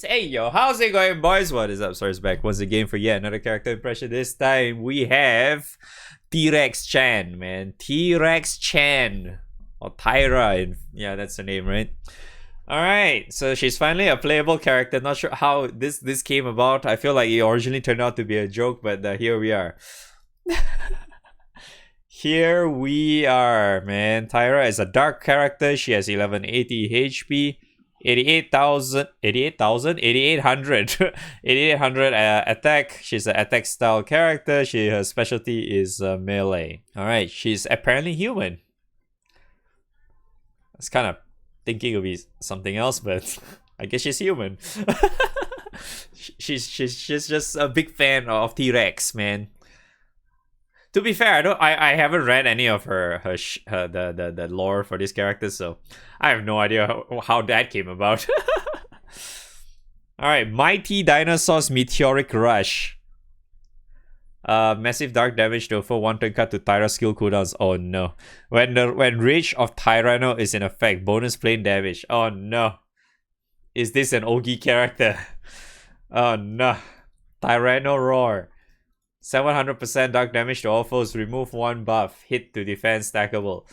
Hey yo, how's it going, boys? What is up? Source back once again for yet another character impression. This time we have T-Rex Chan, man. T-Rex Chan. Or Tyra. Yeah, that's her name, right? Alright, so she's finally a playable character. Not sure how this came about. I feel like it originally turned out to be a joke, but here we are. Here we are, man. Tyra is a dark character. She has 1180 HP. 88,000, 8800 attack. She's an attack style character. Her specialty is melee. Alright, she's apparently human. I was kind of thinking it would be something else, but I guess she's human. she's just a big fan of T-Rex, man. To be fair, I haven't read any of the lore for this character, so I have no idea how that came about. Alright, Mighty Dinosaurs Meteoric Rush. Massive dark damage to for one turn cut to Tyra skill cooldowns. Oh no. When Rage of Tyranno is in effect, bonus plane damage. Oh no. Is this an Ogi character? Oh no. Tyranno Roar. 700% dark damage to all foes. Remove one buff. Hit to defense stackable.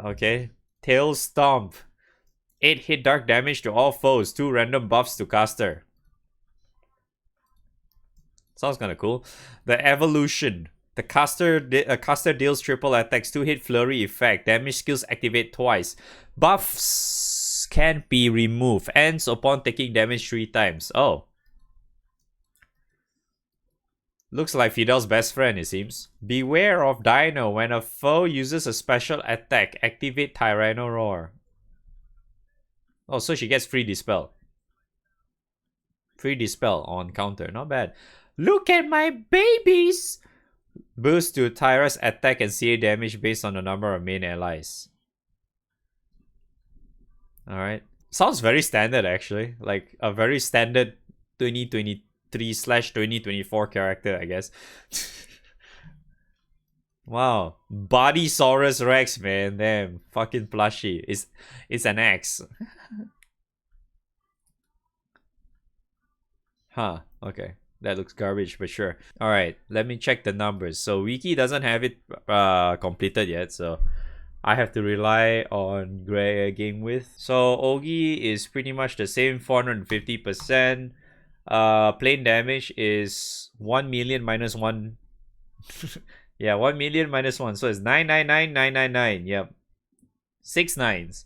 Okay. Tail Stomp. 8 hit dark damage to all foes. 2 random buffs to caster. Sounds kind of cool. The Evolution. The caster deals triple attacks. 2 hit flurry effect. Damage skills activate twice. Buffs can't be removed. Ends upon taking damage 3 times. Oh. Looks like Fidel's best friend, it seems. Beware of Dino. When a foe uses a special attack, activate Tyranno Roar. Oh, so she gets free Dispel. Free Dispel on counter. Not bad. Look at my babies! Boost to Tyra's attack and CA damage based on the number of main allies. Alright. Sounds very standard, actually. Like a very standard 2023/2024 character, I guess. Wow. Bodysaurus Rex, man. Damn. Fucking plushy. It's an X. Huh. Okay. That looks garbage, but sure. Alright. Let me check the numbers. So Wiki doesn't have it completed yet, so I have to rely on game with. So Ogi is pretty much the same, 450%. Plane damage is 1 million minus 1. Yeah, 1 million minus 1. So it's 999,999. Yep. 6 nines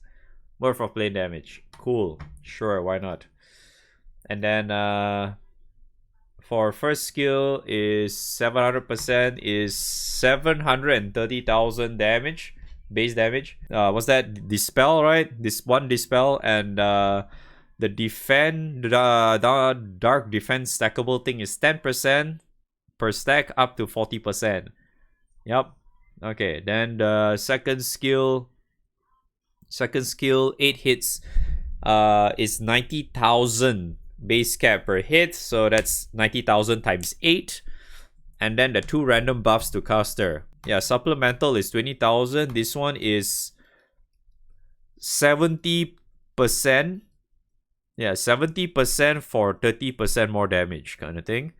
worth of plane damage. Cool. Sure, why not? And then for first skill is 700% is 730,000 damage. Base damage. What's that? Dispel, right? This one Dispel and the dark defense stackable thing is 10% per stack up to 40%. Yep. Okay, then the second skill 8 hits is 90,000 base cap per hit, so that's 90,000 times 8. And then the 2 random buffs to caster. Yeah, supplemental is 20,000. This one is 70%. Yeah, 70% for 30% more damage kind of thing.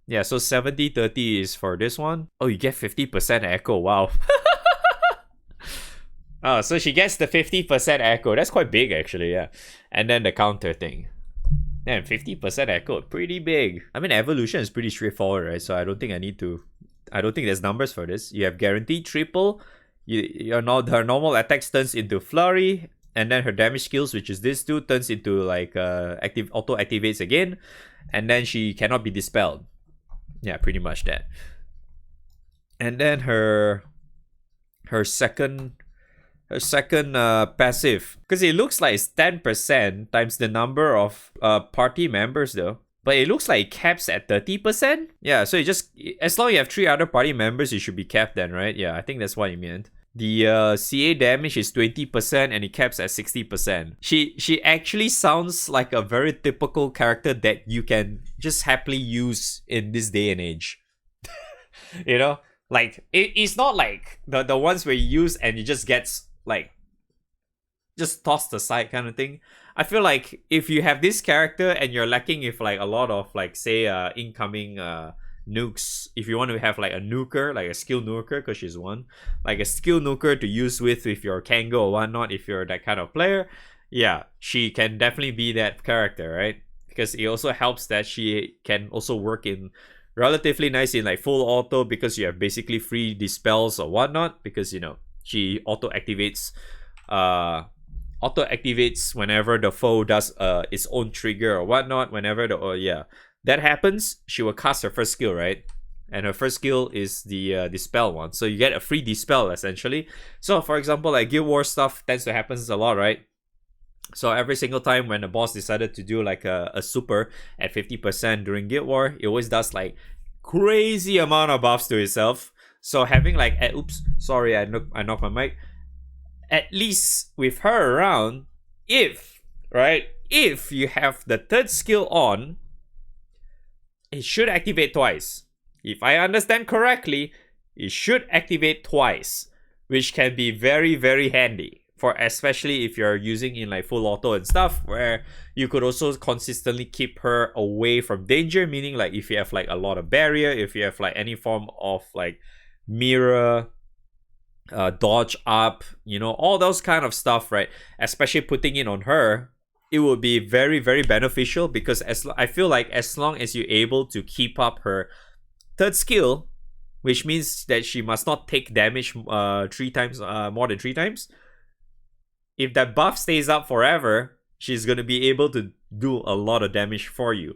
Yeah, so 70-30 is for this one. Oh, you get 50% echo. Wow. Oh, so she gets the 50% echo. That's quite big, actually, yeah. And then the counter thing. Damn, 50% echo. Pretty big. I mean, evolution is pretty straightforward, right? So I don't think there's numbers for this. You have guaranteed triple. Her normal attacks turns into flurry. And then her damage skills, which is this two, turns into like auto activates again, and then she cannot be dispelled. Yeah, pretty much that. And then her second passive, because it looks like it's 10% times the number of party members though, but it looks like it caps at 30%. Yeah, so as long as you have 3 other party members, you should be capped then, right? Yeah, I think that's what you meant. The CA damage is 20% and it caps at 60%. She actually sounds like a very typical character that you can just happily use in this day and age. You know? Like, it's not like the ones where you use and it just gets, like, just tossed aside kind of thing. I feel like if you have this character and you're lacking with like a lot of like say incoming nukes, if you want to have like a nuker, like a skill nuker, because she's one, like a skill nuker to use with your Kango or whatnot, if you're that kind of player, yeah, she can definitely be that character, right? Because it also helps that she can also work in relatively nice in like full auto, because you have basically free dispels or whatnot, because you know she auto activates whenever the foe does its own trigger or whatnot. Whenever that happens, she will cast her first skill, right? And her first skill is the dispel one, so you get a free dispel essentially. So for example, like Guild War stuff tends to happen a lot, right? So every single time when the boss decided to do like a super at 50% during Guild War, it always does like crazy amount of buffs to itself. So having like, oops, sorry, I knocked my mic. At least with her around, if you have the third skill on, it should activate twice. If I understand correctly, it should activate twice, which can be very, very handy. For especially if you're using in like full auto and stuff, where you could also consistently keep her away from danger, meaning like if you have like a lot of barrier, if you have like any form of like mirror, dodge up, you know, all those kind of stuff, right? Especially putting it on her, it would be very, very beneficial, because I feel like as long as you're able to keep up her third skill, which means that she must not take damage more than 3 times. If that buff stays up forever, she's gonna be able to do a lot of damage for you.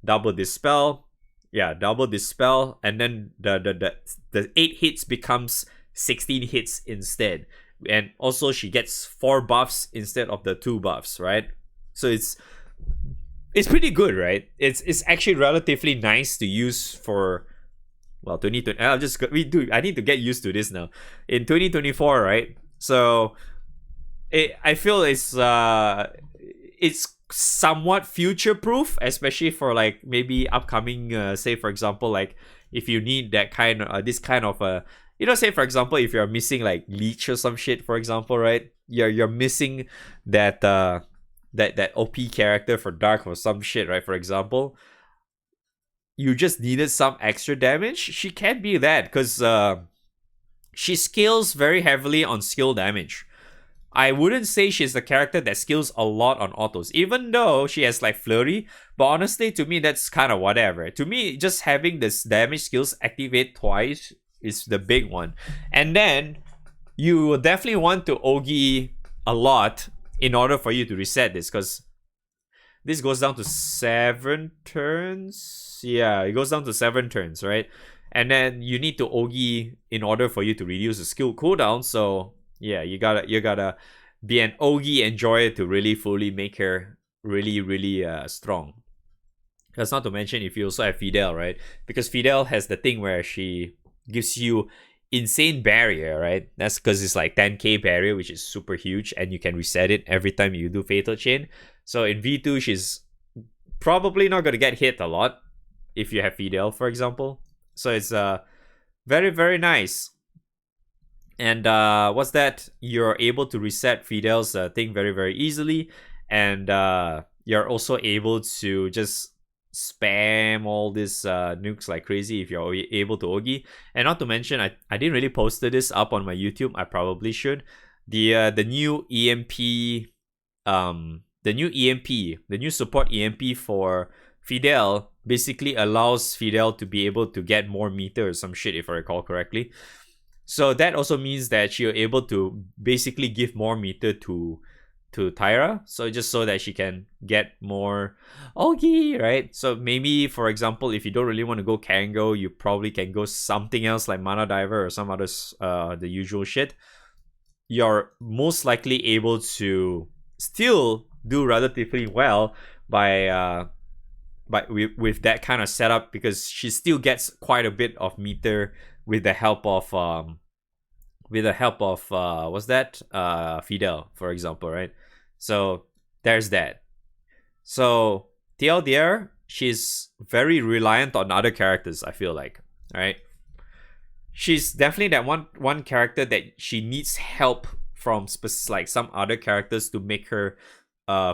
Double dispel, and then the 8 hits becomes 16 hits instead. And also she gets 4 buffs instead of the 2 buffs, right? So it's pretty good, right? It's actually relatively nice to use for, well, 2020. I need to get used to this now. In 2024, right? So I feel it's somewhat future proof, especially for like maybe upcoming, say for example, like if you need that kind of this kind of say for example, if you're missing like leech or some shit, for example, right? You're missing that that OP character for dark or some shit, right? For example, you just needed some extra damage. She can't be that, because she scales very heavily on skill damage. I wouldn't say she's the character that skills a lot on autos, even though she has like flurry. But honestly, to me, that's kind of whatever. To me, just having this damage skills activate twice is the big one. And then you will definitely want to Ogi a lot in order for you to reset this, because this goes down to 7 turns. Yeah, it goes down to 7 turns, right? And then you need to Ogi in order for you to reduce the skill cooldown. So yeah, you gotta be an Ogi enjoyer to really fully make her really strong. That's not to mention if you also have Fidel, right? Because Fidel has the thing where she gives you insane barrier, right? That's because it's like 10k barrier, which is super huge, and you can reset it every time you do Fatal Chain. So in V2, she's probably not gonna get hit a lot if you have Fidel, for example. So it's very, very nice. And what's that? You're able to reset Fidel's thing very, very easily. And you're also able to just spam all these nukes like crazy if you're able to Ogi. And not to mention, I didn't really post this up on my YouTube. I probably should. The new EMP, the new support EMP for Fidel basically allows Fidel to be able to get more meter or some shit, if I recall correctly. So that also means that you're able to basically give more meter to Tyra, so just so that she can get more Ogi, right? So maybe, for example, if you don't really want to go Kango, you probably can go something else like Mana Diver or some other the usual shit. You're most likely able to still do relatively well by with that kind of setup, because she still gets quite a bit of meter with the help of what's that? Fidel, for example, right? So there's that. So TLDR, she's very reliant on other characters, I feel like. Right? She's definitely that one character that she needs help from like some other characters to make her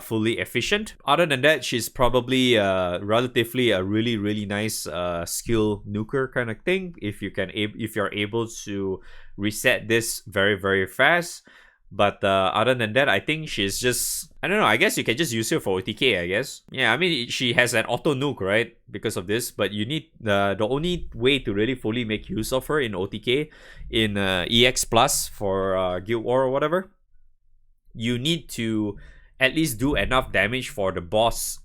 fully efficient. Other than that, she's probably relatively a really nice skill nuker kind of thing. If you're able to reset this very fast. But other than that, I think she's just, I don't know, I guess you can just use her for OTK, I guess. Yeah, I mean, she has an auto nuke, right? Because of this, but you need, the only way to really fully make use of her in OTK, in EX Plus for Guild War or whatever, you need to at least do enough damage for the boss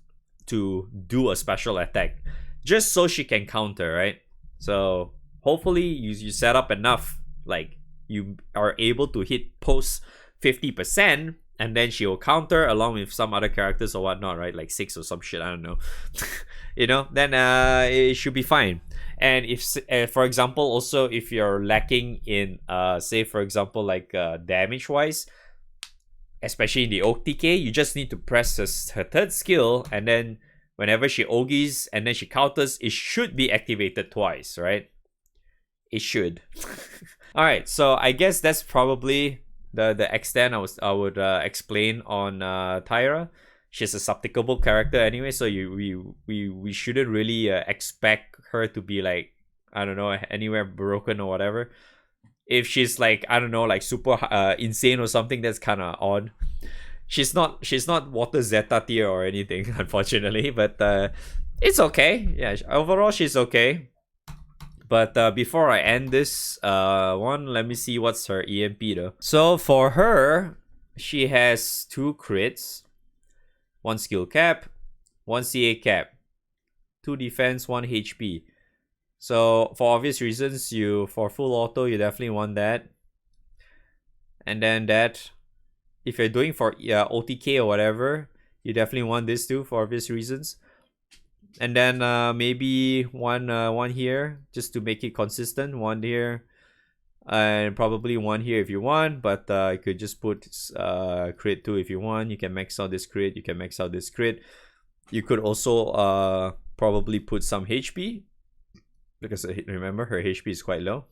to do a special attack. Just so she can counter, right? So hopefully you set up enough, like, you are able to hit post 50%, and then she will counter along with some other characters or whatnot, right? Like 6 or some shit, I don't know. You know, then it should be fine. And if, for example, also if you're lacking in, say for example, like damage wise, especially in the OTK, you just need to press her third skill, and then whenever she Ogies and then she counters, it should be activated twice, right? It should. Alright, so I guess that's probably the extent I would explain on Tyra. She's a supplicable character anyway, so we shouldn't really expect her to be like, I don't know, anywhere broken or whatever. If she's like, I don't know, like super insane or something, that's kind of odd. She's not water Zeta tier or anything, unfortunately, but it's okay. Yeah, overall she's okay. But before I end this one, let me see what's her EMP though. So for her, she has 2 crits, 1 skill cap, 1 CA cap, 2 defense, 1 HP. So for obvious reasons, for full auto, you definitely want that. And then that, if you're doing for OTK or whatever, you definitely want this too for obvious reasons. And then maybe one here just to make it consistent. 1 here, and probably 1 here if you want. But you could just put crit 2 if you want. You can max out this crit. You can max out this crit. You could also probably put some HP, because remember her HP is quite low.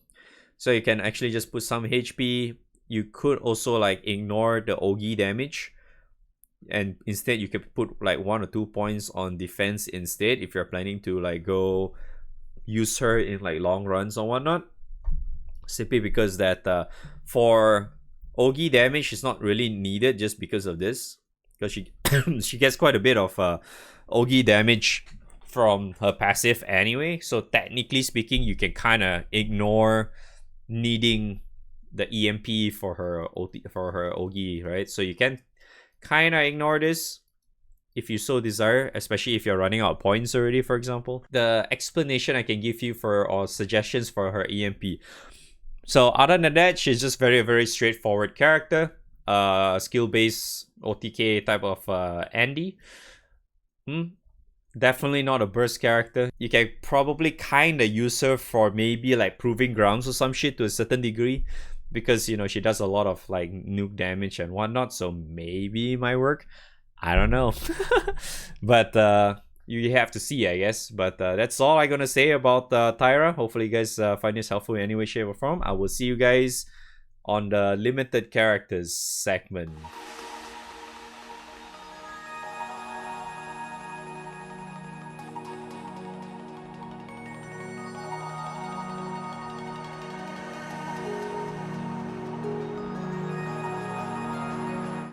So you can actually just put some HP. You could also like ignore the Ogi damage, and instead you can put like 1 or 2 points on defense instead, if you're planning to like go use her in like long runs or whatnot. Simply because that for Ogi damage is not really needed, just because of this, because she she gets quite a bit of Ogi damage from her passive anyway. So technically speaking, you can kind of ignore needing the EMP for her Ogi, right? So you can kind of ignore this if you so desire, especially if you're running out of points already, for example. The explanation I can give you or suggestions for her EMP. So other than that, she's just very straightforward character, skill-based OTK type of Andy. Definitely not a burst character. You can probably kind of use her for maybe like proving grounds or some shit to a certain degree, because you know she does a lot of like nuke damage and whatnot, so maybe it might work. I don't know. But you have to see, I guess. But that's all I'm gonna say about Tyra. Hopefully you guys find this helpful in any way, shape, or form. I will see you guys on the limited characters segment.